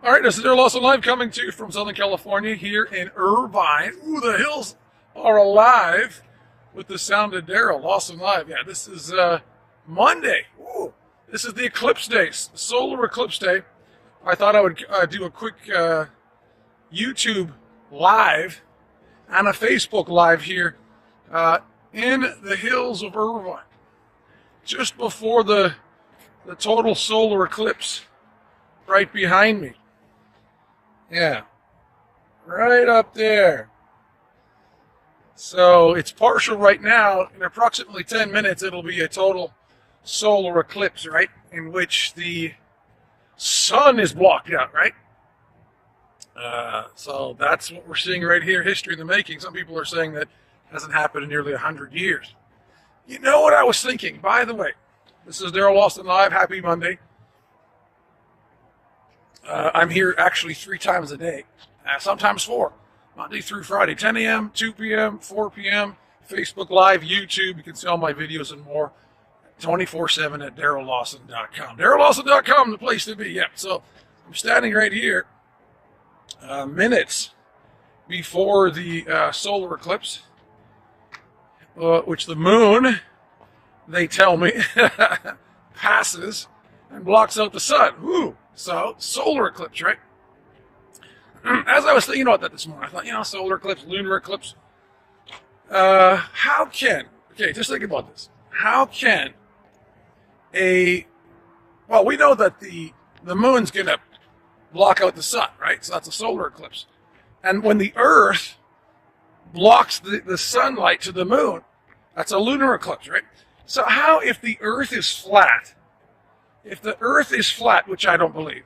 All right, this is Daryl Lawson Live coming to you from Southern California here in Irvine. Ooh, the hills are alive with the sound of Daryl Lawson Live. Yeah, this is Monday. Ooh, this is the eclipse day, solar eclipse day. I thought I would do a quick YouTube live and a Facebook live here in the hills of Irvine, just before the total solar eclipse right behind me. Yeah, right up there. So it's partial right now. In approximately 10 minutes, it'll be a total solar eclipse, right? In which the sun is blocked out, right? So that's what we're seeing right here, history in the making. Some people are saying that hasn't happened in nearly 100 years. You know what I was thinking? By the way, this is Daryl Lawson Live. Happy Monday. I'm here actually 3 times a day, sometimes 4, Monday through Friday, 10 a.m., 2 p.m., 4 p.m., Facebook Live, YouTube. You can see all my videos and more 24/7 at DarylLawson.com. DarylLawson.com, the place to be. Yeah, so I'm standing right here minutes before the solar eclipse, which the moon, they tell me, passes and blocks out the sun. Ooh. So, solar eclipse, right? As I was thinking about that this morning, I thought, solar eclipse, lunar eclipse. Just think about this. How can well, we know that the moon's going to block out the sun, right? So that's a solar eclipse. And when the Earth blocks the sunlight to the moon, that's a lunar eclipse, right? So how, if the Earth is flat, which I don't believe,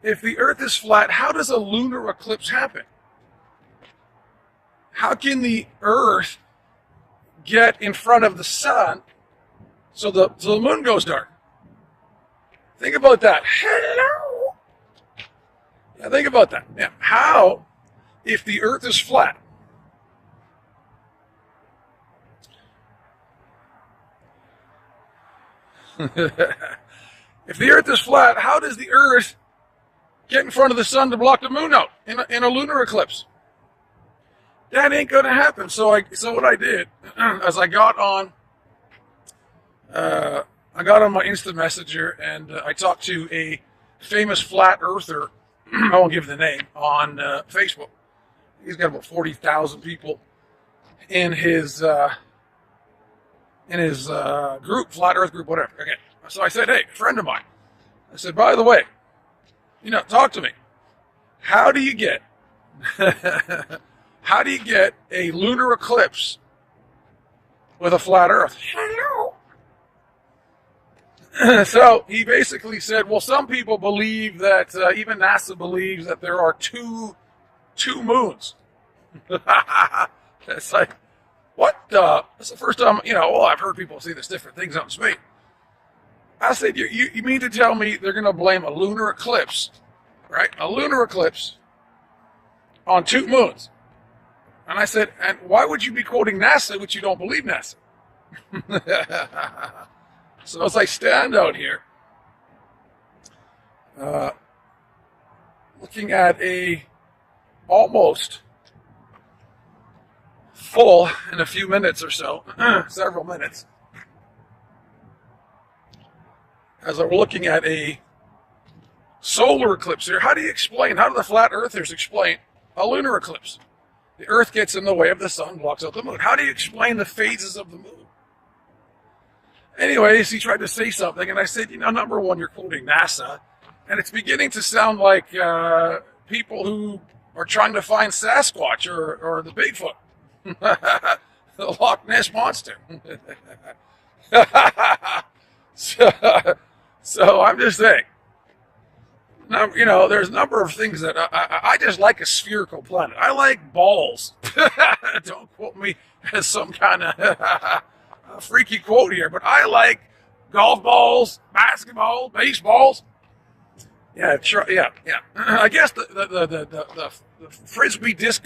if the Earth is flat, how does a lunar eclipse happen? How can the Earth get in front of the sun so the moon goes dark? Think about that. Hello? Yeah, think about that. Yeah. How, if the Earth is flat, if the Earth is flat, how does the Earth get in front of the sun to block the moon out in a lunar eclipse? That ain't going to happen. So what I did, as I got on my instant messenger and I talked to a famous flat earther. I won't give the name, on Facebook. He's got about 40,000 people in his group, flat Earth group, whatever. Okay. So I said, hey, a friend of mine. I said, by the way, talk to me. How do you get a lunar eclipse with a flat Earth? Hello. So he basically said, well, some people believe that, even NASA believes that there are two moons. It's like, what? That's the first time, I've heard people say there's different things out in space. I said, you mean to tell me they're going to blame a lunar eclipse, right? A lunar eclipse on 2 moons. And I said, and why would you be quoting NASA, which you don't believe NASA? So as I stand out here, looking at a almost full in a few minutes or so, several minutes, as we're looking at a solar eclipse here, how do the flat earthers explain a lunar eclipse? The Earth gets in the way of the sun, blocks out the moon. How do you explain the phases of the moon? Anyways, he tried to say something, and I said, number one, you're quoting NASA, and it's beginning to sound like people who are trying to find Sasquatch or the Bigfoot, the Loch Ness Monster. So I'm just saying, there's a number of things that I just like a spherical planet. I like balls. Don't quote me as some kind of freaky quote here, but I like golf balls, basketball, baseballs. Yeah, sure, yeah. I guess the frisbee disc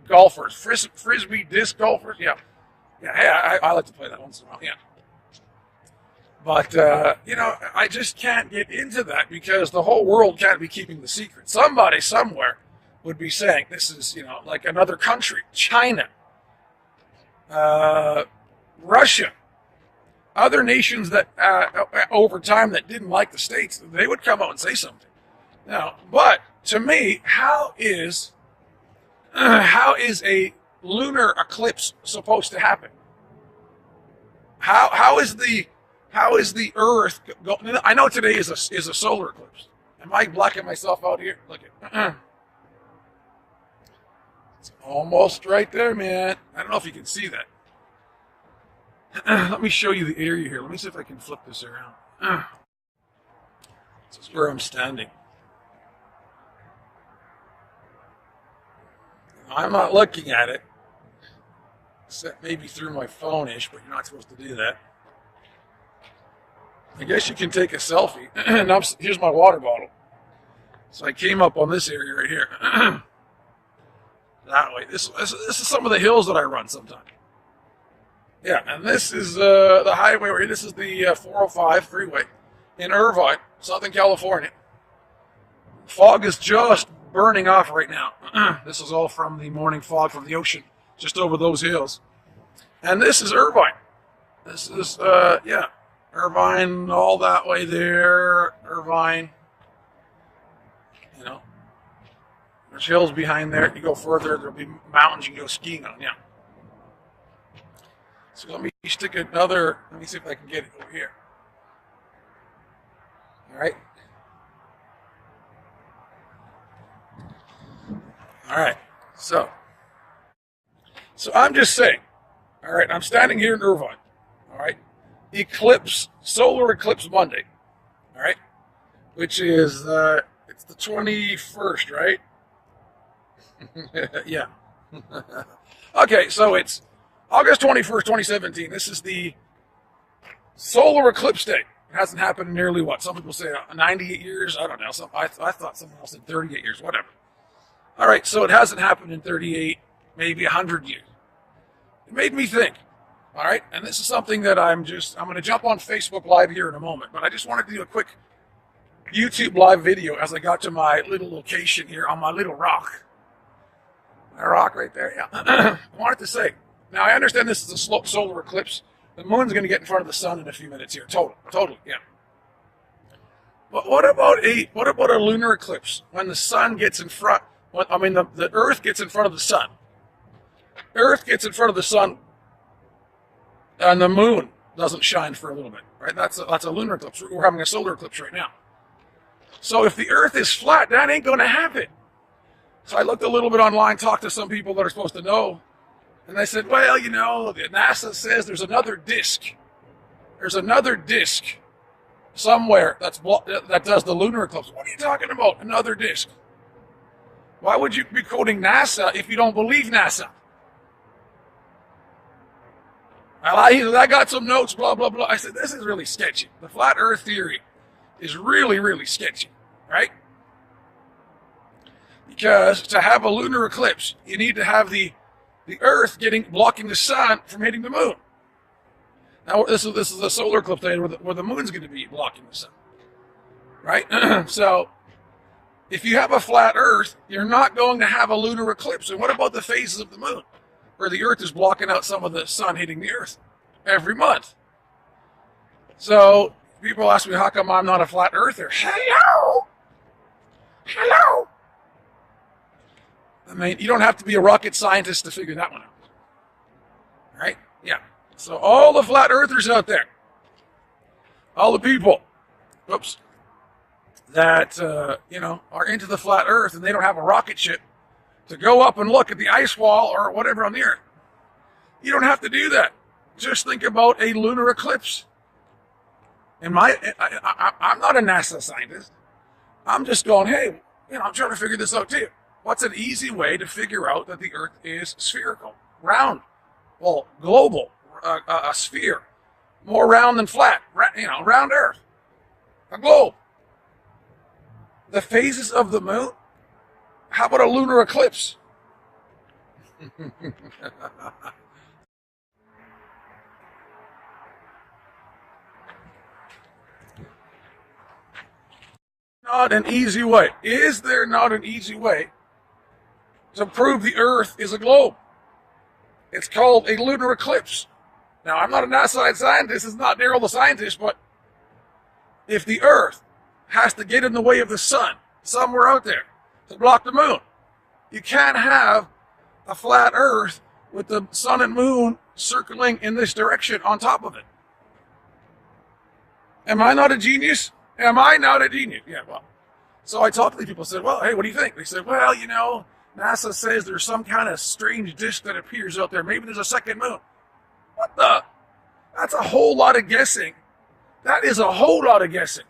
golfers, frisbee disc golfers. Yeah. Hey, I like to play that once in a while. Yeah. But, I just can't get into that because the whole world can't be keeping the secret. Somebody somewhere would be saying this is, like another country, China, Russia, other nations that, over time that didn't like the States, they would come out and say something. Now, but to me, how is a lunar eclipse supposed to happen? How is the Earth I know today is a solar eclipse. Am I blacking myself out here? Look at it's almost right there, man. I don't know if you can see that. Let me show you the area here. Let me see if I can flip this around. This is where I'm standing. I'm not looking at it, except maybe through my phone-ish, but you're not supposed to do that. I guess you can take a selfie. And here's my water bottle. So I came up on this area right here. That way. This is some of the hills that I run sometimes. Yeah, and this is the highway right here. This is the 405 freeway in Irvine, Southern California. Fog is just burning off right now. This is all from the morning fog from the ocean, just over those hills. And this is Irvine. This is, Irvine, all that way there. Irvine. There's hills behind there. You go further, there'll be mountains you can go skiing on, yeah. So let me stick another, let me see if I can get it over here. All right. All right, so I'm just saying, all right, I'm standing here in Irvine, all right, Solar Eclipse Monday, all right, which is, it's the 21st, right? Yeah. Okay, so it's August 21st, 2017. This is the Solar Eclipse Day. It hasn't happened in nearly, what, some people say 98 years, I don't know, I thought someone else said 38 years, whatever. All right, so it hasn't happened in 38, maybe 100 years. It made me think, all right, and this is something that I'm going to jump on Facebook Live here in a moment, but I just wanted to do a quick YouTube Live video as I got to my little location here on my little rock. My rock right there, yeah. I wanted to say, now I understand this is a solar eclipse. The moon's going to get in front of the sun in a few minutes here, totally, yeah. But what about a lunar eclipse when the sun gets in front? The Earth gets in front of the sun. Earth gets in front of the sun, and the moon doesn't shine for a little bit, right? That's a lunar eclipse. We're having a solar eclipse right now. So if the Earth is flat, that ain't going to happen. So I looked a little bit online, talked to some people that are supposed to know, and they said, well, NASA says there's another disk. There's another disk somewhere that does the lunar eclipse. What are you talking about? Another disk. Why would you be quoting NASA if you don't believe NASA? I got some notes, blah, blah, blah. I said, this is really sketchy. The flat earth theory is really, really sketchy, right? Because to have a lunar eclipse, you need to have the earth blocking the sun from hitting the moon. Now, this is a solar eclipse day where the moon's going to be blocking the sun, right? So, if you have a flat Earth, you're not going to have a lunar eclipse. And what about the phases of the moon, where the Earth is blocking out some of the sun hitting the Earth every month? So people ask me, how come I'm not a flat earther? Hello! I mean, you don't have to be a rocket scientist to figure that one out. Right? Yeah. So all the flat earthers out there, all the people, that, are into the flat earth and they don't have a rocket ship to go up and look at the ice wall or whatever on the earth. You don't have to do that. Just think about a lunar eclipse. I'm not a NASA scientist. I'm just going, hey, I'm trying to figure this out too. What's an easy way to figure out that the earth is spherical, round, well, global, a sphere, more round than flat, round earth, a globe. The phases of the moon? How about a lunar eclipse? not an easy way? Is there not an easy way to prove the Earth is a globe? It's called a lunar eclipse. Now, I'm not a NASA scientist. This is not Daryl the scientist, but if the Earth has to get in the way of the sun somewhere out there to block the moon, you can't have a flat Earth with the sun and moon circling in this direction on top of it. Am I not a genius? Am I not a genius? Yeah, well. So I talked to these people, said, well, hey, what do you think? They said, well, you know, NASA says there's some kind of strange disk that appears out there. Maybe there's a second moon. What the? That's a whole lot of guessing. That is a whole lot of guessing.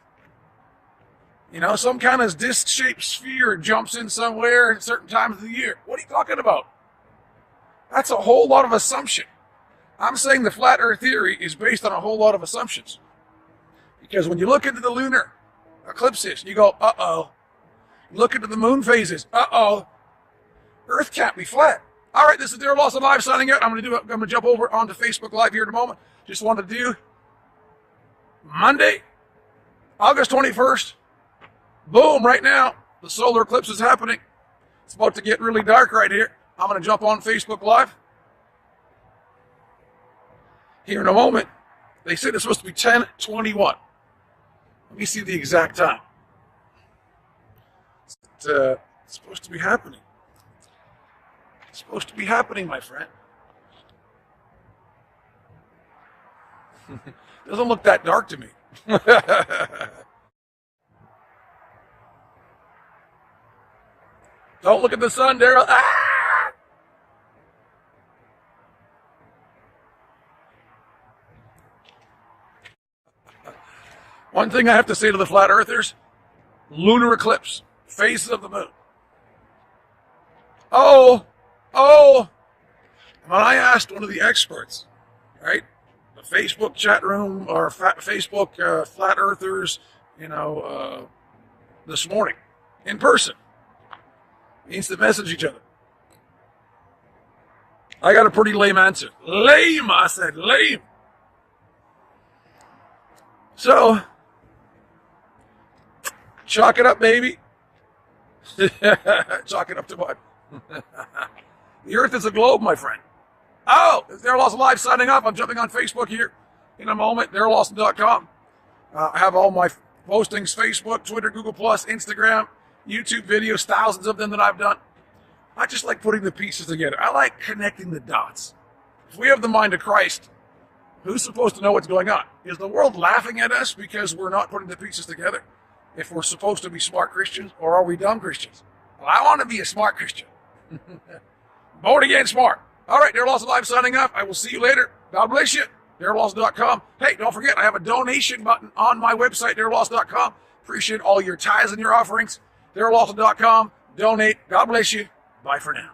You know, some kind of disc-shaped sphere jumps in somewhere at certain times of the year. What are you talking about? That's a whole lot of assumption. I'm saying the flat Earth theory is based on a whole lot of assumptions. Because when you look into the lunar eclipses, you go, uh-oh. You look into the moon phases, uh-oh. Earth can't be flat. All right, this is Daryl Lawson Live signing out. I'm going to jump over onto Facebook Live here in a moment. Just wanted to do Monday, August 21st. Boom, right now, the solar eclipse is happening. It's about to get really dark right here. I'm going to jump on Facebook Live here in a moment. They said it's supposed to be 10:21. Let me see the exact time. It's supposed to be happening. It's supposed to be happening, my friend. Doesn't look that dark to me. Don't look at the sun, Daryl. Ah! One thing I have to say to the flat earthers, lunar eclipse, phases of the moon. Oh, when I asked one of the experts, right, the Facebook chat room or Facebook flat earthers, this morning, in person, means to message each other. I got a pretty lame answer. Lame, I said, lame. So, chalk it up, baby. Chalk it up to what? The Earth is a globe, my friend. Oh, Daryl Lawson Live signing up. I'm jumping on Facebook here in a moment. DarylLawson.com. I have all my postings, Facebook, Twitter, Google+, Instagram, YouTube videos, thousands of them that I've done. I just like putting the pieces together. I like connecting the dots. If we have the mind of Christ, who's supposed to know what's going on? Is the world laughing at us because we're not putting the pieces together? If we're supposed to be smart Christians, or are we dumb Christians? Well, I want to be a smart Christian. Born again smart. All right, Daryl Lawson Live signing up. I will see you later. God bless you. DarylLawson.com. Hey, don't forget, I have a donation button on my website, DarylLawson.com. Appreciate all your tithes and your offerings. DarylLawson.com. Donate. God bless you. Bye for now.